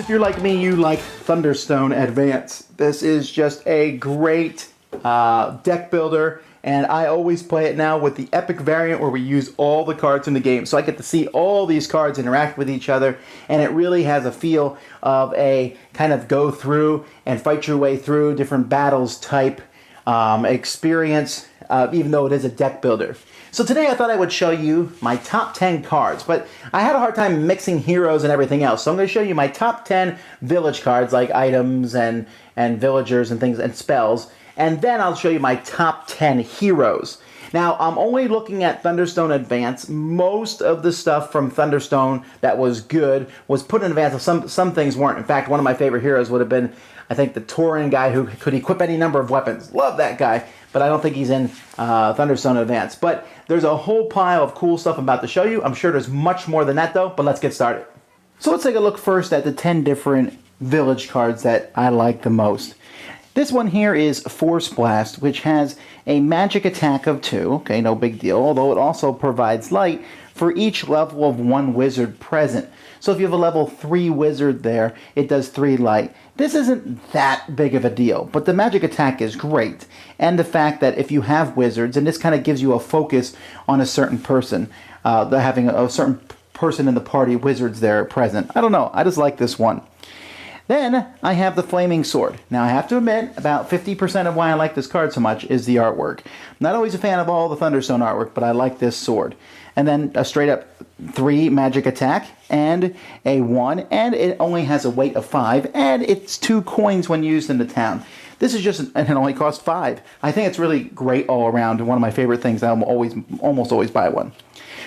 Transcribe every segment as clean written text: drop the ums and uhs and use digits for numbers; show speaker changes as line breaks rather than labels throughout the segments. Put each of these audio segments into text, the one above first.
if you're like me, you like Thunderstone Advance. This is just a great deck builder, and I always play it now with the epic variant where we use all the cards in the game. So I get to see all these cards interact with each other, and it really has a feel of a kind of go through and fight your way through different battles type experience, even though it is a deck builder. So today I thought I would show you my top 10 cards, but I had a hard time mixing heroes and everything else. So I'm going to show you my top 10 village cards, like items and villagers and things and spells, and then I'll show you my top 10 heroes. Now, I'm only looking at Thunderstone Advance. Most of the stuff from Thunderstone that was good was put in Advance. Some things weren't. In fact, one of my favorite heroes would have been, I think, the Tauren guy who could equip any number of weapons. Love that guy, but I don't think he's in Thunderstone Advance. But there's a whole pile of cool stuff I'm about to show you. I'm sure there's much more than that, though, but let's get started. So let's take a look first at the 10 different village cards that I like the most. This one here is Force Blast, which has a magic attack of 2. Okay, no big deal, although it also provides light for each level of 1 wizard present. So if you have a level 3 wizard there, it does 3 light. This isn't that big of a deal, but the magic attack is great. And the fact that if you have wizards, and this kind of gives you a focus on a certain person, having a certain person in the party wizards there present. I don't know, I just like this one. Then I have the Flaming Sword. Now I have to admit, about 50% of why I like this card so much is the artwork. I'm not always a fan of all the Thunderstone artwork, but I like this sword. And then a straight up 3 magic attack and a 1, and it only has a weight of 5, and it's 2 coins when used in the town. This is just, and it only costs 5. I think it's really great all around, one of my favorite things. I'll almost always buy one.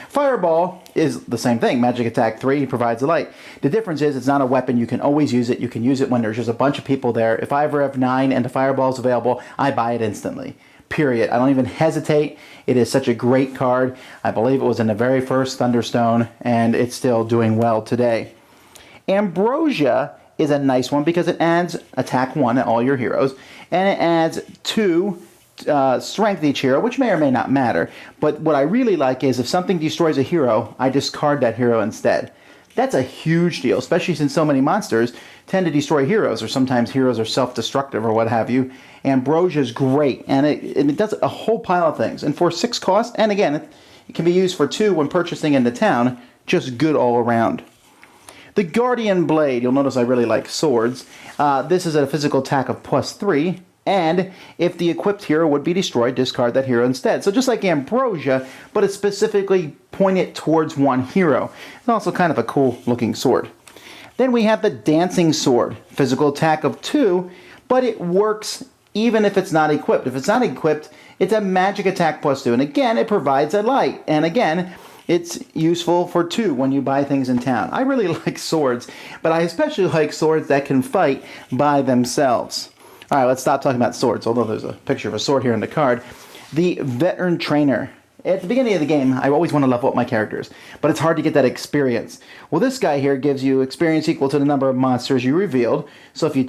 Fireball is the same thing. Magic attack 3 provides a light. The difference is it's not a weapon. You can always use it. You can use it when there's just a bunch of people there. If I ever have 9 and the fireball is available, I buy it instantly. Period. I don't even hesitate. It is such a great card. I believe it was in the very first Thunderstone, and it's still doing well today. Ambrosia is a nice one because it adds attack 1 at all your heroes, and it adds 2 strength each hero, which may or may not matter. But what I really like is if something destroys a hero, I discard that hero instead. That's a huge deal, especially since so many monsters tend to destroy heroes, or sometimes heroes are self-destructive or what have you. Ambrosia is great, and it does a whole pile of things. And for 6 cost, and again, it can be used for 2 when purchasing in the town, just good all around. The Guardian Blade, you'll notice I really like swords. This is a physical attack of +3. And if the equipped hero would be destroyed, discard that hero instead. So just like Ambrosia, but it's specifically pointed towards one hero. It's also kind of a cool looking sword. Then we have the Dancing Sword. Physical attack of 2, but it works even if it's not equipped. If it's not equipped, it's a magic attack +2. And again, it provides a light. And again, it's useful for 2 when you buy things in town. I really like swords, but I especially like swords that can fight by themselves. All right, let's stop talking about swords, although there's a picture of a sword here in the card. The Veteran Trainer. At the beginning of the game, I always want to level up my characters, but it's hard to get that experience. Well, this guy here gives you experience equal to the number of monsters you revealed. So if you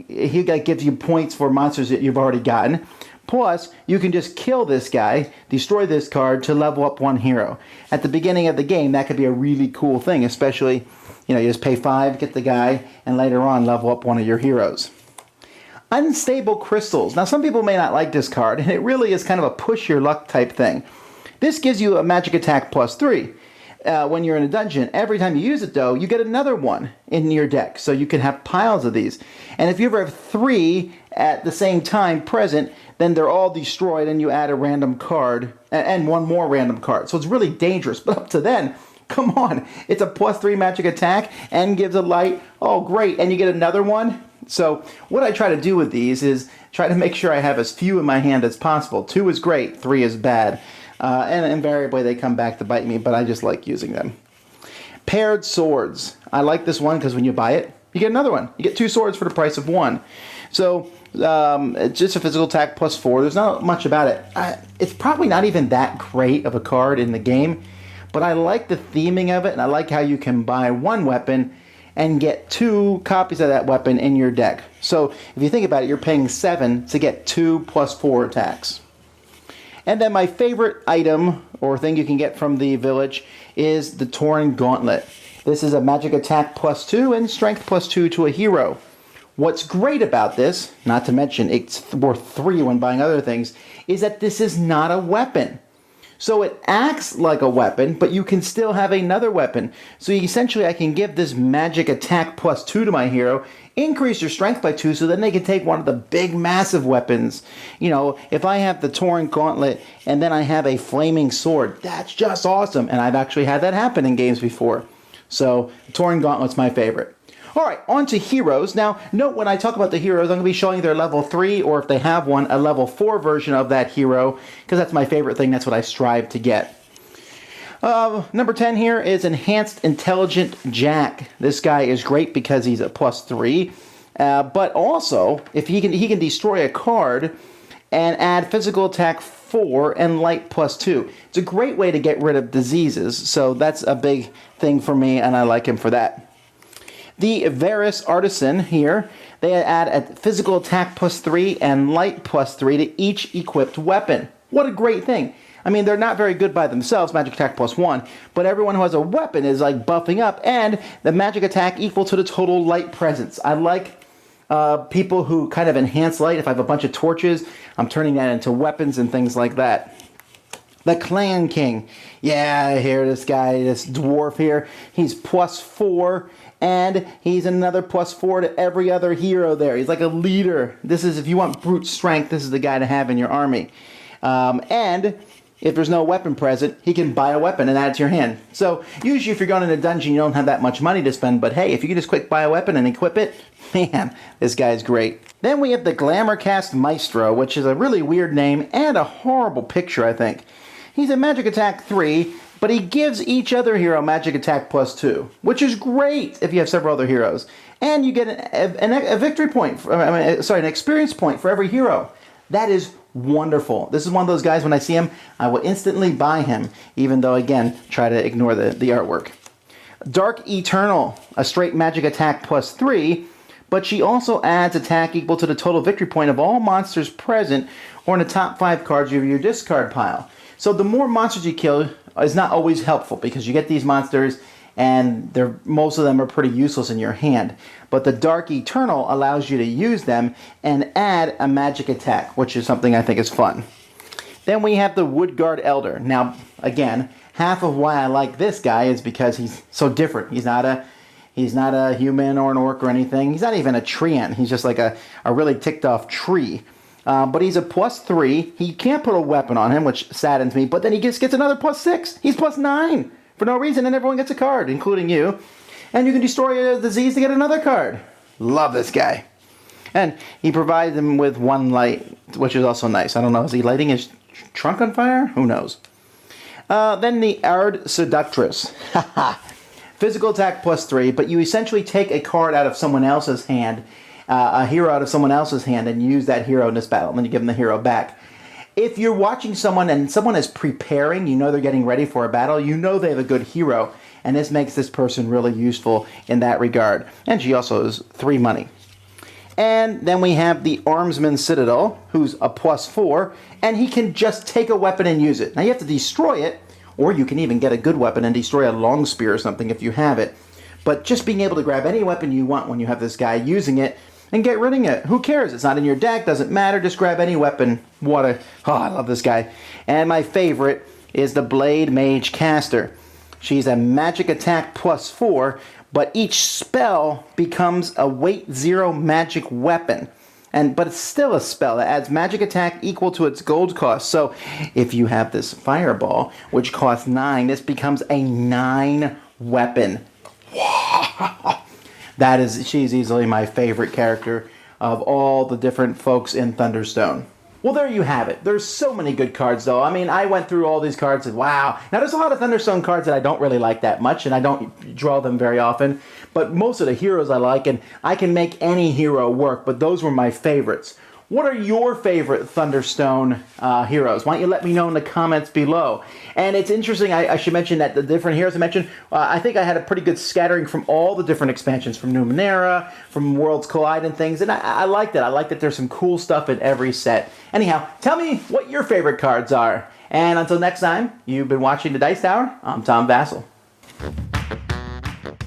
he gives you points for monsters that you've already gotten. Plus, you can just kill this guy, destroy this card to level up 1 hero. At the beginning of the game, that could be a really cool thing, especially, you just pay 5, get the guy, and later on level up 1 of your heroes. Unstable Crystals. Now, some people may not like this card, and it really is kind of a push your luck type thing. This gives you a magic attack +3. When you're in a dungeon, every time you use it, though, you get another one in your deck, so you can have piles of these. And if you ever have 3 at the same time present, then they're all destroyed, and you add a random card, and 1 more random card. So it's really dangerous, but up to then, come on, it's a +3 magic attack, and gives a light. Oh, great, and you get another one? So what I try to do with these is try to make sure I have as few in my hand as possible. 2 is great, 3 is bad. And invariably they come back to bite me, but I just like using them. Paired Swords. I like this one because when you buy it, you get another one. You get 2 swords for the price of 1. So it's just a physical attack +4. There's not much about it. It's probably not even that great of a card in the game, but I like the theming of it, and I like how you can buy 1 weapon and get 2 copies of that weapon in your deck. So if you think about it, you're paying 7 to get 2 +4 attacks. And then my favorite item or thing you can get from the village is the Tauren Gauntlet. This is a magic attack +2 and strength +2 to a hero. What's great about this, not to mention it's worth 3 when buying other things, is that this is not a weapon. So it acts like a weapon, but you can still have another weapon. So essentially I can give this magic attack +2 to my hero, increase their strength by 2, so then they can take one of the big massive weapons. You know, if I have the Torn Gauntlet and then I have a flaming sword, that's just awesome. And I've actually had that happen in games before. So the Torn Gauntlet's my favorite. Alright, on to heroes. Now, note when I talk about the heroes, I'm going to be showing their level 3, or if they have one, a level 4 version of that hero, because that's my favorite thing, that's what I strive to get. Number 10 here is Enhanced Intelligent Jack. This guy is great because he's a +3, but also, if he can destroy a card and add physical attack 4 and light +2. It's a great way to get rid of diseases, so that's a big thing for me, and I like him for that. The Varus Artisan here, they add a physical attack +3 and light +3 to each equipped weapon. What a great thing. I mean, they're not very good by themselves, magic attack +1, but everyone who has a weapon is like buffing up, and the magic attack equal to the total light presence. I like people who kind of enhance light. If I have a bunch of torches, I'm turning that into weapons and things like that. The Clan King. Yeah, here, this guy, this dwarf here, he's +4. And he's another +4 to every other hero there. He's like a leader. This is, if you want brute strength, this is the guy to have in your army. And if there's no weapon present, he can buy a weapon and add it to your hand. So usually if you're going in a dungeon, you don't have that much money to spend. But hey, if you can just quick buy a weapon and equip it, man, this guy's great. Then we have the Glamourcast Maestro, which is a really weird name and a horrible picture, I think. He's a magic attack 3. But he gives each other hero magic attack +2, which is great if you have several other heroes. And you get a victory point, an experience point for every hero. That is wonderful. This is one of those guys, when I see him, I will instantly buy him, even though, again, try to ignore the artwork. Dark Eternal, a straight magic attack +3, but she also adds attack equal to the total victory point of all monsters present or in the top 5 cards of your discard pile. So the more monsters you kill is not always helpful, because you get these monsters and most of them are pretty useless in your hand. But the Dark Eternal allows you to use them and add a magic attack, which is something I think is fun. Then we have the Woodguard Elder. Now, again, half of why I like this guy is because he's so different. He's not a human or an orc or anything. He's not even a treant. He's just like a really ticked off tree. But he's a +3. He can't put a weapon on him, which saddens me. But then he gets another +6. He's +9 for no reason, and everyone gets a card, including you. And you can destroy a disease to get another card. Love this guy. And he provides him with 1 light, which is also nice. I don't know, is he lighting his trunk on fire? Who knows? Then the Ard Seductress. Physical attack +3, but you essentially take a card out of someone else's hand, a hero out of someone else's hand, and use that hero in this battle, and then you give them the hero back. If you're watching someone and someone is preparing, you know they're getting ready for a battle, you know they have a good hero, and this makes this person really useful in that regard. And she also is 3 money. And then we have the Armsman Citadel, who's a +4, and he can just take a weapon and use it. Now you have to destroy it, or you can even get a good weapon and destroy a long spear or something if you have it. But just being able to grab any weapon you want when you have this guy, using it, and get rid of it. Who cares? It's not in your deck, doesn't matter, just grab any weapon. Oh, I love this guy. And my favorite is the Blade Mage Caster. She's a magic attack +4, but each spell becomes a weight 0 magic weapon. But it's still a spell that adds magic attack equal to its gold cost. So if you have this fireball, which costs 9, this becomes a 9 weapon. She's easily my favorite character of all the different folks in Thunderstone. Well, there you have it. There's so many good cards, though. I mean, I went through all these cards and wow. Now, there's a lot of Thunderstone cards that I don't really like that much, and I don't draw them very often. But most of the heroes I like, and I can make any hero work, but those were my favorites. What are your favorite Thunderstone heroes? Why don't you let me know in the comments below? And it's interesting, I should mention that the different heroes I mentioned, I think I had a pretty good scattering from all the different expansions, from Numenera, from Worlds Collide and things, and I like that. I like that there's some cool stuff in every set. Anyhow, tell me what your favorite cards are. And until next time, you've been watching The Dice Tower. I'm Tom Vasel.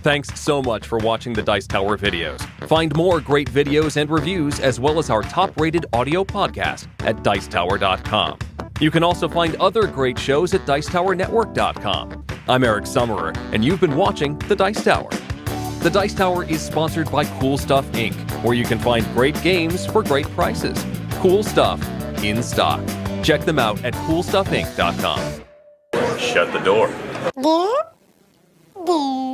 Thanks so much for watching the Dice Tower videos. Find more great videos and reviews, as well as our top-rated audio podcast at Dicetower.com. You can also find other great shows at Dicetowernetwork.com. I'm Eric Summerer, and you've been watching The Dice Tower. The Dice Tower is sponsored by Cool Stuff Inc., where you can find great games for great prices. Cool stuff in stock. Check them out at CoolStuffInc.com.
Shut the door.
There.